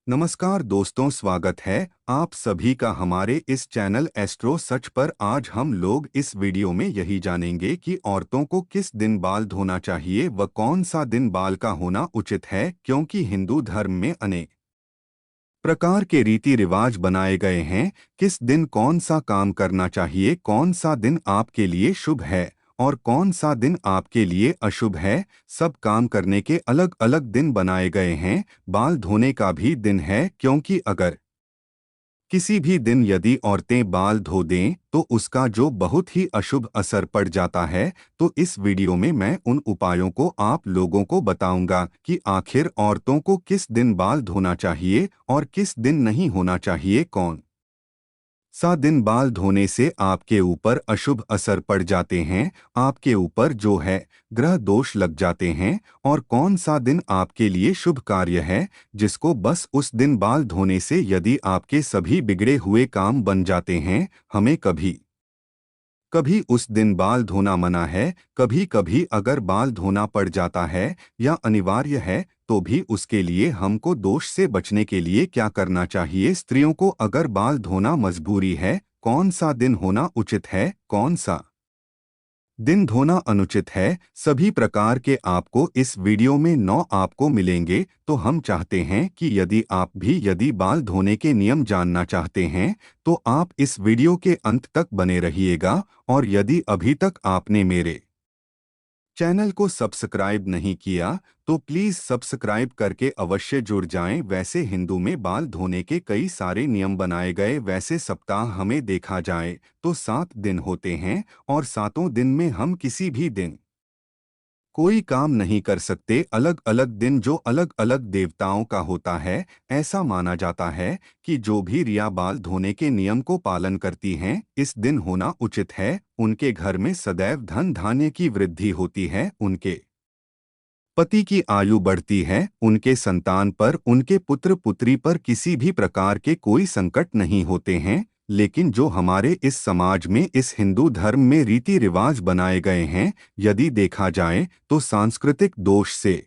नमस्कार दोस्तों, स्वागत है आप सभी का हमारे इस चैनल एस्ट्रो सच पर। आज हम लोग इस वीडियो में यही जानेंगे कि औरतों को किस दिन बाल धोना चाहिए व कौन सा दिन बाल का होना उचित है, क्योंकि हिंदू धर्म में अनेक प्रकार के रीति रिवाज बनाए गए हैं। किस दिन कौन सा काम करना चाहिए, कौन सा दिन आपके लिए शुभ है और कौन सा दिन आपके लिए अशुभ है, सब काम करने के अलग अलग दिन बनाए गए हैं। बाल धोने का भी दिन है, क्योंकि अगर किसी भी दिन यदि औरतें बाल धो दें तो उसका जो बहुत ही अशुभ असर पड़ जाता है। तो इस वीडियो में मैं उन उपायों को आप लोगों को बताऊंगा कि आखिर औरतों को किस दिन बाल धोना चाहिए और किस दिन नहीं होना चाहिए। कौन सा दिन बाल धोने से आपके ऊपर अशुभ असर पड़ जाते हैं, आपके ऊपर जो है ग्रह दोष लग जाते हैं, और कौन सा दिन आपके लिए शुभ कार्य है जिसको बस उस दिन बाल धोने से यदि आपके सभी बिगड़े हुए काम बन जाते हैं। हमें कभी कभी उस दिन बाल धोना मना है, कभी कभी अगर बाल धोना पड़ जाता है या अनिवार्य है तो भी उसके लिए हमको दोष से बचने के लिए क्या करना चाहिए। स्त्रियों को अगर बाल धोना मजबूरी है, कौन सा दिन होना उचित है, कौन सा दिन धोना अनुचित है, सभी प्रकार के आपको इस वीडियो में 9 आपको मिलेंगे। तो हम चाहते हैं कि यदि आप भी यदि बाल धोने के नियम जानना चाहते हैं तो आप इस वीडियो के अंत तक बने रहिएगा। और यदि अभी तक आपने मेरे चैनल को सब्सक्राइब नहीं किया तो प्लीज सब्सक्राइब करके अवश्य जुड़ जाएं। वैसे हिंदू में बाल धोने के कई सारे नियम बनाए गए। वैसे सप्ताह हमें देखा जाए तो 7 दिन होते हैं और सातों दिन में हम किसी भी दिन कोई काम नहीं कर सकते। अलग अलग दिन जो अलग अलग देवताओं का होता है। ऐसा माना जाता है कि जो भी रिया बाल धोने के नियम को पालन करती हैं, इस दिन होना उचित है। उनके घर में सदैव धन धान्य की वृद्धि होती है, उनके पति की आयु बढ़ती है, उनके संतान पर, उनके पुत्र पुत्री पर किसी भी प्रकार के कोई संकट नहीं होते हैं। लेकिन जो हमारे इस समाज में, इस हिंदू धर्म में रीति रिवाज बनाए गए हैं, यदि देखा जाए तो सांस्कृतिक दोष से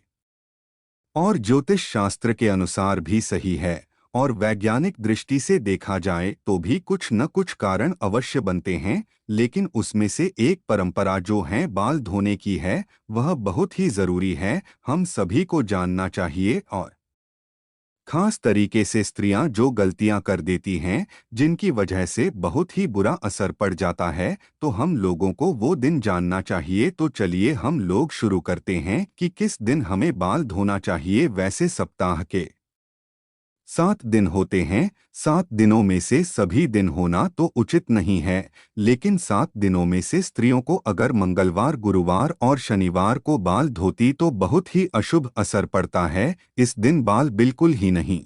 और ज्योतिष शास्त्र के अनुसार भी सही है, और वैज्ञानिक दृष्टि से देखा जाए तो भी कुछ न कुछ कारण अवश्य बनते हैं। लेकिन उसमें से एक परंपरा जो है बाल धोने की है, वह बहुत ही जरूरी है, हम सभी को जानना चाहिए। और खास तरीके से स्त्रियां जो गलतियां कर देती हैं, जिनकी वजह से बहुत ही बुरा असर पड़ जाता है, तो हम लोगों को वो दिन जानना चाहिए। तो चलिए हम लोग शुरू करते हैं कि किस दिन हमें बाल धोना चाहिए। वैसे सप्ताह के 7 दिन होते हैं, 7 दिनों में से सभी दिन होना तो उचित नहीं है। लेकिन 7 दिनों में से स्त्रियों को अगर मंगलवार, गुरुवार और शनिवार को बाल धोती तो बहुत ही अशुभ असर पड़ता है। इस दिन बाल बिल्कुल ही नहीं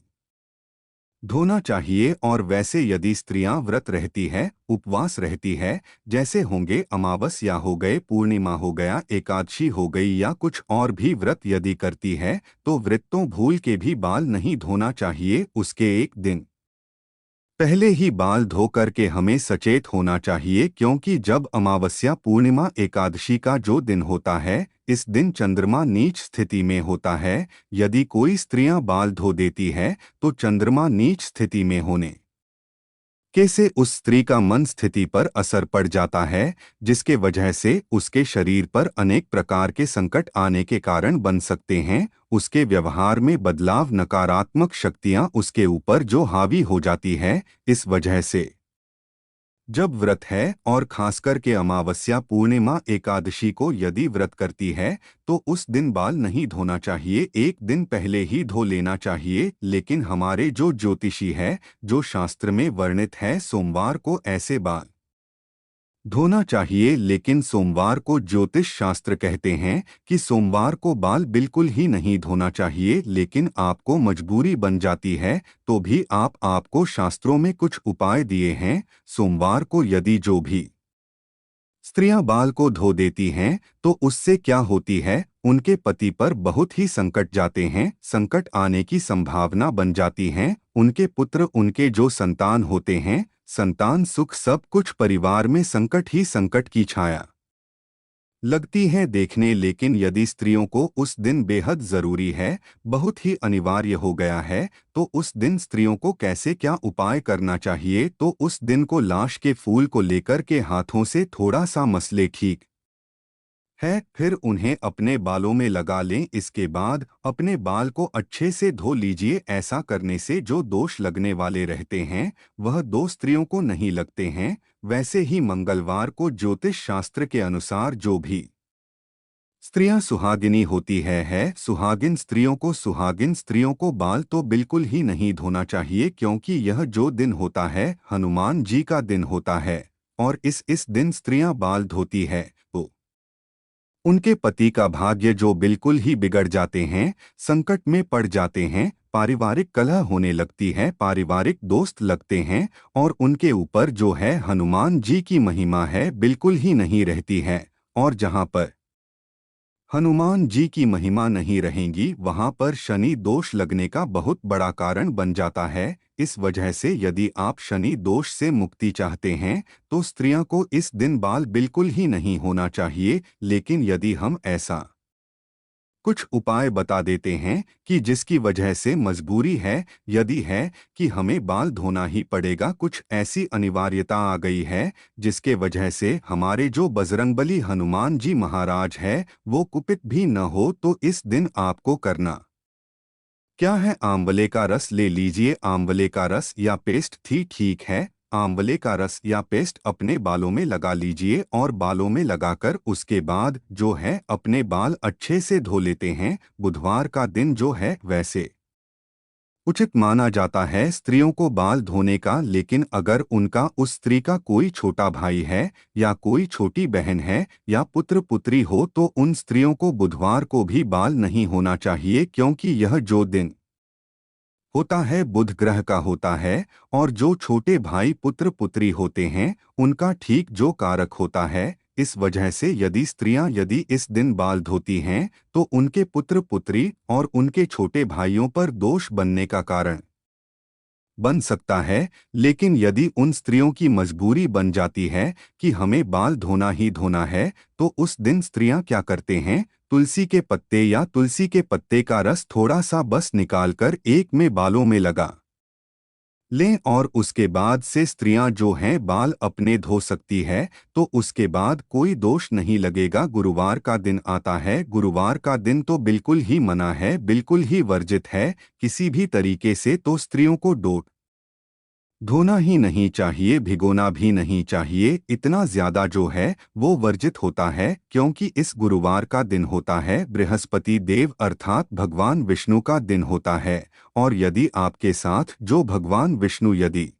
धोना चाहिए। और वैसे यदि स्त्रियां व्रत रहती है, उपवास रहती है, जैसे होंगे अमावस्या हो गए, पूर्णिमा हो गया, एकादशी हो गई या कुछ और भी व्रत यदि करती है, तो व्रतों भूल के भी बाल नहीं धोना चाहिए। उसके एक दिन पहले ही बाल धो करके हमें सचेत होना चाहिए, क्योंकि जब अमावस्या, पूर्णिमा, एकादशी का जो दिन होता है, इस दिन चंद्रमा नीच स्थिति में होता है। यदि कोई स्त्रियां बाल धो देती है तो चंद्रमा नीच स्थिति में होने कैसे उस स्त्री का मन स्थिति पर असर पड़ जाता है, जिसके वजह से उसके शरीर पर अनेक प्रकार के संकट आने के कारण बन सकते हैं। उसके व्यवहार में बदलाव, नकारात्मक शक्तियां उसके ऊपर जो हावी हो जाती है। इस वजह से जब व्रत है, और खासकर के अमावस्या, पूर्णिमा, एकादशी को यदि व्रत करती है, तो उस दिन बाल नहीं धोना चाहिए, एक दिन पहले ही धो लेना चाहिए। लेकिन हमारे जो ज्योतिषी है, जो शास्त्र में वर्णित है, सोमवार को ऐसे बाल धोना चाहिए। लेकिन सोमवार को ज्योतिष शास्त्र कहते हैं कि सोमवार को बाल बिल्कुल ही नहीं धोना चाहिए। लेकिन आपको मजबूरी बन जाती है तो भी आपको शास्त्रों में कुछ उपाय दिए हैं। सोमवार को यदि जो भी स्त्रियां बाल को धो देती हैं तो उससे क्या होती है, उनके पति पर बहुत ही संकट जाते हैं, संकट आने की संभावना बन जाती हैं। उनके पुत्र, उनके जो संतान होते हैं, संतान सुख, सब कुछ, परिवार में संकट ही संकट की छाया लगती हैं देखने, लेकिन यदि स्त्रियों को उस दिन बेहद ज़रूरी है, बहुत ही अनिवार्य हो गया है, तो उस दिन स्त्रियों को कैसे क्या उपाय करना चाहिए? तो उस दिन को लाश के फूल को लेकर के हाथों से थोड़ा सा मसले, ठीक है, फिर उन्हें अपने बालों में लगा लें। इसके बाद अपने बाल को अच्छे से धो लीजिए। ऐसा करने से जो दोष लगने वाले रहते हैं वह दो स्त्रियों को नहीं लगते हैं। वैसे ही मंगलवार को ज्योतिष शास्त्र के अनुसार जो भी स्त्रियां सुहागिनी होती है सुहागिन स्त्रियों को बाल तो बिल्कुल ही नहीं धोना चाहिए, क्योंकि यह जो दिन होता है हनुमान जी का दिन होता है। और इस दिन स्त्रियां बाल धोती है तो उनके पति का भाग्य जो बिल्कुल ही बिगड़ जाते हैं, संकट में पड़ जाते हैं, पारिवारिक कलह होने लगती है, पारिवारिक दोस्त लगते हैं, और उनके ऊपर जो है हनुमान जी की महिमा है बिल्कुल ही नहीं रहती है। और जहाँ पर हनुमान जी की महिमा नहीं रहेंगी वहां पर शनि दोष लगने का बहुत बड़ा कारण बन जाता है। इस वजह से यदि आप शनि दोष से मुक्ति चाहते हैं तो स्त्रियां को इस दिन बाल बिल्कुल ही नहीं होना चाहिए। लेकिन यदि हम ऐसा कुछ उपाय बता देते हैं कि जिसकी वजह से मजबूरी है, यदि है कि हमें बाल धोना ही पड़ेगा, कुछ ऐसी अनिवार्यता आ गई है जिसके वजह से हमारे जो बजरंगबली हनुमान जी महाराज है वो कुपित भी न हो, तो इस दिन आपको करना क्या है? आंवले का रस ले लीजिए। आंवले का रस या पेस्ट थी, ठीक है, आंवले का रस या पेस्ट अपने बालों में लगा लीजिए और बालों में लगाकर उसके बाद जो है अपने बाल अच्छे से धो लेते हैं। बुधवार का दिन जो है वैसे उचित माना जाता है स्त्रियों को बाल धोने का, लेकिन अगर उनका उस स्त्री का कोई छोटा भाई है या कोई छोटी बहन है या पुत्र पुत्री हो तो उन स्त्रियों को बुधवार को भी बाल नहीं होना चाहिए, क्योंकि यह जो दिन होता है बुध ग्रह का होता है। और जो छोटे भाई पुत्र पुत्री होते हैं उनका ठीक जो कारक होता है। इस वजह से यदि इस दिन बाल धोती हैं तो उनके पुत्र पुत्री और उनके छोटे भाइयों पर दोष बनने का कारण बन सकता है। लेकिन यदि उन स्त्रियों की मजबूरी बन जाती है कि हमें बाल धोना ही धोना है, तो उस दिन स्त्रियां क्या करते हैं, तुलसी के पत्ते या तुलसी के पत्ते का रस थोड़ा सा बस निकालकर एक में बालों में लगा लें और उसके बाद से स्त्रियां जो हैं बाल अपने धो सकती है। तो उसके बाद कोई दोष नहीं लगेगा। गुरुवार का दिन आता है, गुरुवार का दिन तो बिल्कुल ही मना है, बिल्कुल ही वर्जित है किसी भी तरीके से। तो स्त्रियों को धोना ही नहीं चाहिए, भिगोना भी नहीं चाहिए। इतना ज्यादा जो है वो वर्जित होता है, क्योंकि इस गुरुवार का दिन होता है बृहस्पति देव अर्थात भगवान विष्णु का दिन होता है। और यदि आपके साथ जो भगवान विष्णु यदि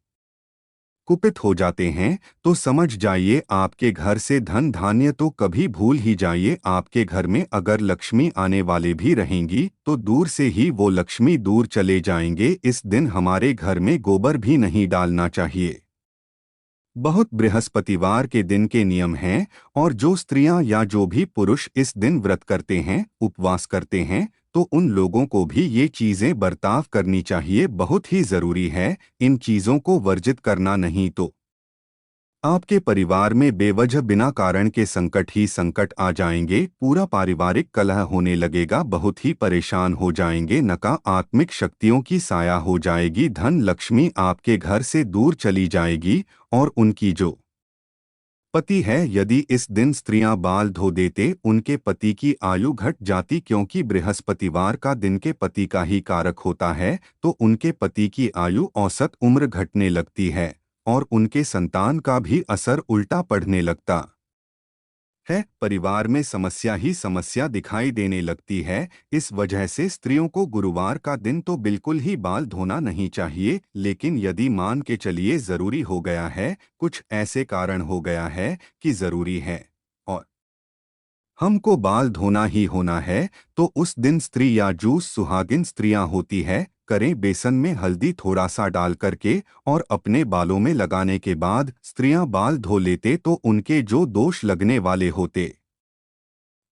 कुपित हो जाते हैं तो समझ जाइए आपके घर से धन धान्य तो कभी भूल ही जाइए। आपके घर में अगर लक्ष्मी आने वाले भी रहेंगी तो दूर से ही वो लक्ष्मी दूर चले जाएंगे। इस दिन हमारे घर में गोबर भी नहीं डालना चाहिए। बहुत बृहस्पतिवार के दिन के नियम हैं। और जो स्त्रियां या जो भी पुरुष इस दिन व्रत करते हैं, उपवास करते हैं, तो उन लोगों को भी ये चीजें बर्ताव करनी चाहिए, बहुत ही जरूरी है। इन चीजों को वर्जित करना नहीं तो आपके परिवार में बेवजह बिना कारण के संकट ही संकट आ जाएंगे। पूरा पारिवारिक कलह होने लगेगा, बहुत ही परेशान हो जाएंगे, नकारात्मक शक्तियों की साया हो जाएगी, धन लक्ष्मी आपके घर से दूर चली जाएगी। और उनकी जो पति है, यदि इस दिन स्त्रियां बाल धो देते उनके पति की आयु घट जाती, क्योंकि बृहस्पतिवार का दिन के पति का ही कारक होता है। तो उनके पति की आयु औसत उम्र घटने लगती है और उनके संतान का भी असर उल्टा पड़ने लगता है। परिवार में समस्या ही समस्या दिखाई देने लगती है। इस वजह से स्त्रियों को गुरुवार का दिन तो बिल्कुल ही बाल धोना नहीं चाहिए। लेकिन यदि मान के चलिए ज़रूरी हो गया है, कुछ ऐसे कारण हो गया है कि ज़रूरी है और हमको बाल धोना ही होना है, तो उस दिन स्त्री या जूस सुहागिन स्त्रियां होती है, करें बेसन में हल्दी थोड़ा सा डाल करके और अपने बालों में लगाने के बाद स्त्रियां बाल धो लेते तो उनके जो दोष लगने वाले होते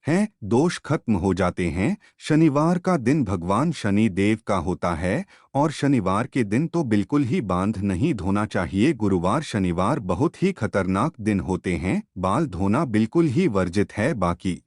हैं, दोष खत्म हो जाते हैं। शनिवार का दिन भगवान शनि देव का होता है और शनिवार के दिन तो बिल्कुल ही बांध नहीं धोना चाहिए। गुरुवार शनिवार बहुत ही खतरनाक दिन होते हैं, बाल धोना बिल्कुल ही वर्जित है। बाकी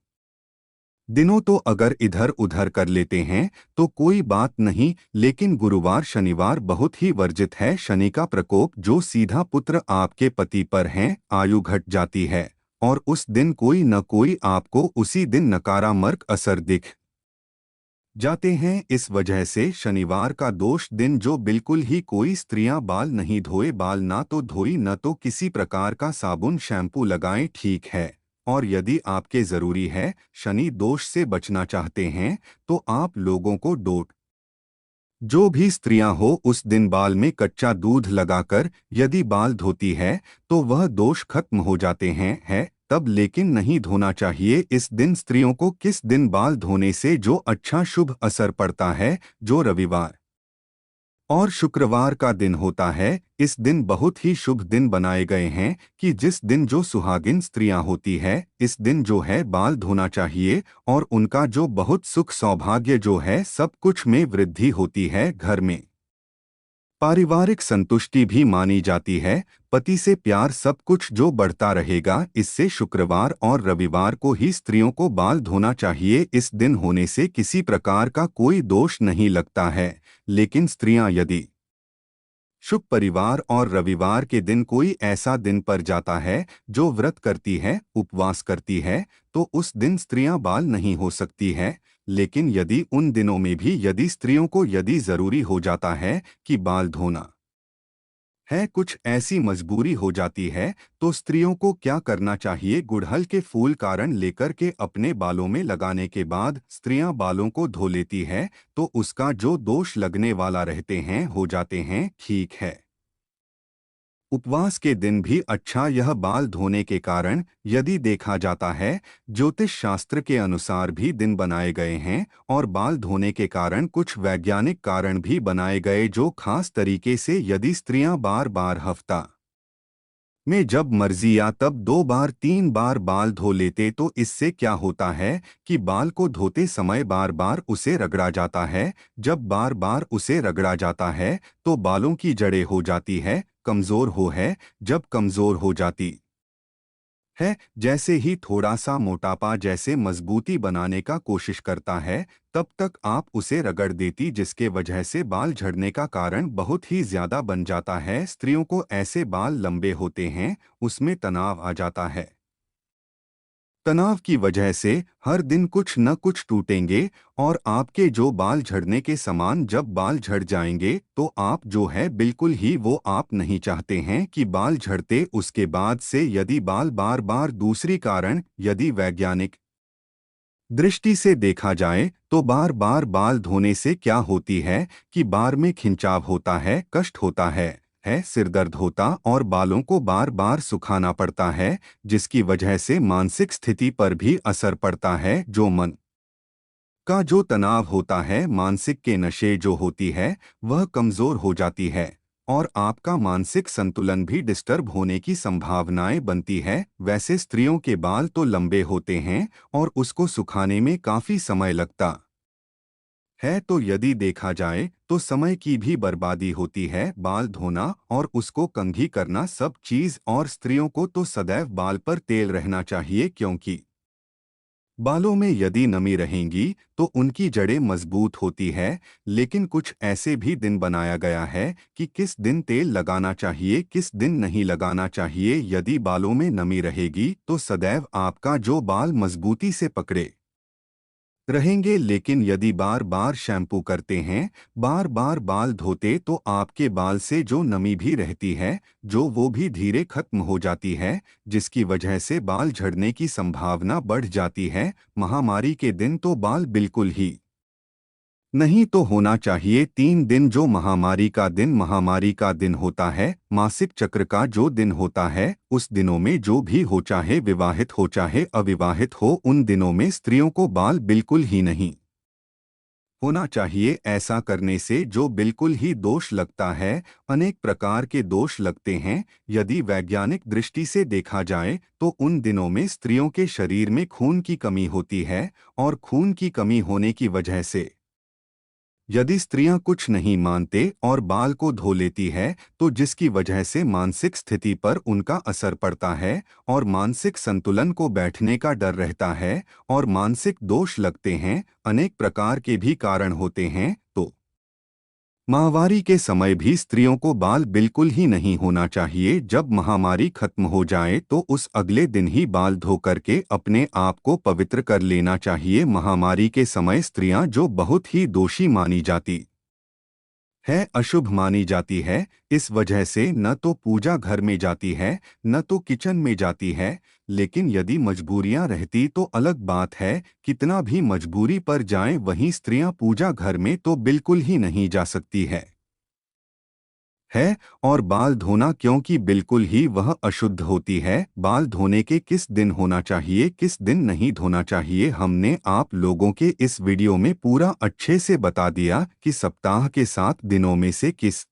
दिनों तो अगर इधर उधर कर लेते हैं तो कोई बात नहीं, लेकिन गुरुवार शनिवार बहुत ही वर्जित है। शनि का प्रकोप जो सीधा पुत्र आपके पति पर है, आयु घट जाती है और उस दिन कोई न कोई आपको उसी दिन नकारात्मक असर दिख जाते हैं। इस वजह से शनिवार का दोष दिन जो बिल्कुल ही कोई स्त्रियां बाल नहीं धोए, बाल ना तो धोई न तो किसी प्रकार का साबुन शैम्पू लगाएं, ठीक है। और यदि आपके जरूरी है, शनि दोष से बचना चाहते हैं, तो आप लोगों को डोट जो भी स्त्रियां हो उस दिन बाल में कच्चा दूध लगाकर यदि बाल धोती है तो वह दोष खत्म हो जाते हैं है तब, लेकिन नहीं धोना चाहिए इस दिन। स्त्रियों को किस दिन बाल धोने से जो अच्छा शुभ असर पड़ता है, जो रविवार और शुक्रवार का दिन होता है, इस दिन बहुत ही शुभ दिन बनाए गए हैं कि जिस दिन जो सुहागिन स्त्रियां होती है, इस दिन जो है बाल धोना चाहिए और उनका जो बहुत सुख सौभाग्य जो है सब कुछ में वृद्धि होती है। घर में पारिवारिक संतुष्टि भी मानी जाती है, पति से प्यार सब कुछ जो बढ़ता रहेगा। इससे शुक्रवार और रविवार को ही स्त्रियों को बाल धोना चाहिए। इस दिन होने से किसी प्रकार का कोई दोष नहीं लगता है। लेकिन स्त्रियां यदि शुभ परिवार और रविवार के दिन कोई ऐसा दिन पर जाता है जो व्रत करती है, उपवास करती है, तो उस दिन स्त्रियां बाल नहीं हो सकती है। लेकिन यदि उन दिनों में भी यदि स्त्रियों को यदि जरूरी हो जाता है कि बाल धोना है, कुछ ऐसी मजबूरी हो जाती है, तो स्त्रियों को क्या करना चाहिए, गुड़हल के फूल कारण लेकर के अपने बालों में लगाने के बाद स्त्रियां बालों को धो लेती है तो उसका जो दोष लगने वाला रहते हैं हो जाते हैं, ठीक है। उपवास के दिन भी अच्छा यह बाल धोने के कारण यदि देखा जाता है, ज्योतिष शास्त्र के अनुसार भी दिन बनाए गए हैं और बाल धोने के कारण कुछ वैज्ञानिक कारण भी बनाए गए जो खास तरीके से यदि स्त्रियां बार बार हफ्ता में जब मर्जी या तब 2 बार 3 बार बाल धो लेते तो इससे क्या होता है कि बाल को धोते समय बार बार उसे रगड़ा जाता है। जब बार बार उसे रगड़ा जाता है तो बालों की जड़ें हो जाती है कमजोर हो है, जब कमजोर हो जाती है, जैसे ही थोड़ा सा मोटापा जैसे मजबूती बनाने का कोशिश करता है, तब तक आप उसे रगड़ देती, जिसके वजह से बाल झड़ने का कारण बहुत ही ज्यादा बन जाता है। स्त्रियों को ऐसे बाल लंबे होते हैं, उसमें तनाव आ जाता है। तनाव की वजह से हर दिन कुछ न कुछ टूटेंगे और आपके जो बाल झड़ने के समान जब बाल झड़ जाएंगे तो आप जो है बिल्कुल ही वो आप नहीं चाहते हैं कि बाल झड़ते। उसके बाद से यदि बाल बार बार दूसरी कारण यदि वैज्ञानिक दृष्टि से देखा जाए तो बार बार बाल धोने से क्या होती है कि बार में खिंचाव होता है, कष्ट होता है, सिरदर्द होता और बालों को बार बार सुखाना पड़ता है, जिसकी वजह से मानसिक स्थिति पर भी असर पड़ता है। जो मन का जो तनाव होता है, मानसिक के नशे जो होती है वह कमजोर हो जाती है और आपका मानसिक संतुलन भी डिस्टर्ब होने की संभावनाएं बनती है। वैसे स्त्रियों के बाल तो लंबे होते हैं और उसको सुखाने में काफी समय लगता है, तो यदि देखा जाए तो समय की भी बर्बादी होती है। बाल धोना और उसको कंघी करना सब चीज, और स्त्रियों को तो सदैव बाल पर तेल रहना चाहिए, क्योंकि बालों में यदि नमी रहेंगी तो उनकी जड़ें मजबूत होती है। लेकिन कुछ ऐसे भी दिन बनाया गया है कि किस दिन तेल लगाना चाहिए, किस दिन नहीं लगाना चाहिए। यदि बालों में नमी रहेगी तो सदैव आपका जो बाल मजबूती से पकड़े रहेंगे, लेकिन यदि बार बार शैम्पू करते हैं, बार बार बाल धोते, तो आपके बाल से जो नमी भी रहती है जो वो भी धीरे खत्म हो जाती है, जिसकी वजह से बाल झड़ने की संभावना बढ़ जाती है। महामारी के दिन तो बाल बिल्कुल ही नहीं तो होना चाहिए। 3 दिन जो महामारी का दिन होता है, मासिक चक्र का जो दिन होता है, उस दिनों में जो भी हो, चाहे विवाहित हो चाहे अविवाहित हो, उन दिनों में स्त्रियों को बाल बिल्कुल ही नहीं होना चाहिए। ऐसा करने से जो बिल्कुल ही दोष लगता है, अनेक प्रकार के दोष लगते हैं। यदि वैज्ञानिक दृष्टि से देखा जाए तो उन दिनों में स्त्रियों के शरीर में खून की कमी होती है, और खून की कमी होने की वजह से यदि स्त्रियां कुछ नहीं मानते और बाल को धो लेती है, तो जिसकी वजह से मानसिक स्थिति पर उनका असर पड़ता है और मानसिक संतुलन को बैठने का डर रहता है और मानसिक दोष लगते हैं। अनेक प्रकार के भी कारण होते हैं। तो माहवारी के समय भी स्त्रियों को बाल बिल्कुल ही नहीं होना चाहिए। जब महामारी खत्म हो जाए तो उस अगले दिन ही बाल धो करके अपने आप को पवित्र कर लेना चाहिए। महामारी के समय स्त्रियां जो बहुत ही दोषी मानी जाती है, अशुभ मानी जाती है, इस वजह से न तो पूजा घर में जाती है, न तो किचन में जाती है। लेकिन यदि मजबूरियां रहती तो अलग बात है। कितना भी मजबूरी पर जाएं, वहीं स्त्रियां पूजा घर में तो बिल्कुल ही नहीं जा सकती है। और बाल धोना क्योंकि बिल्कुल ही वह अशुद्ध होती है। बाल धोने के किस दिन होना चाहिए, किस दिन नहीं धोना चाहिए, हमने आप लोगों के इस वीडियो में पूरा अच्छे से बता दिया कि सप्ताह के 7 दिनों में से किस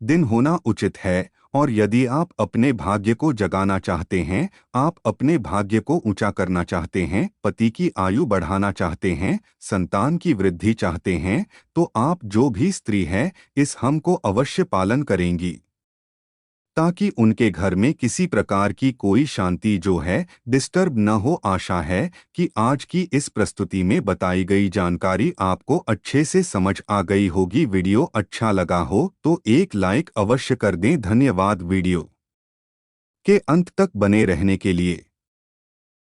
दिन होना उचित है। और यदि आप अपने भाग्य को जगाना चाहते हैं, आप अपने भाग्य को ऊंचा करना चाहते हैं, पति की आयु बढ़ाना चाहते हैं, संतान की वृद्धि चाहते हैं, तो आप जो भी स्त्री है, इस हम को अवश्य पालन करेंगी, ताकि उनके घर में किसी प्रकार की कोई शांति जो है डिस्टर्ब न हो। आशा है कि आज की इस प्रस्तुति में बताई गई जानकारी आपको अच्छे से समझ आ गई होगी। वीडियो अच्छा लगा हो तो एक लाइक अवश्य कर दें। धन्यवाद वीडियो के अंत तक बने रहने के लिए।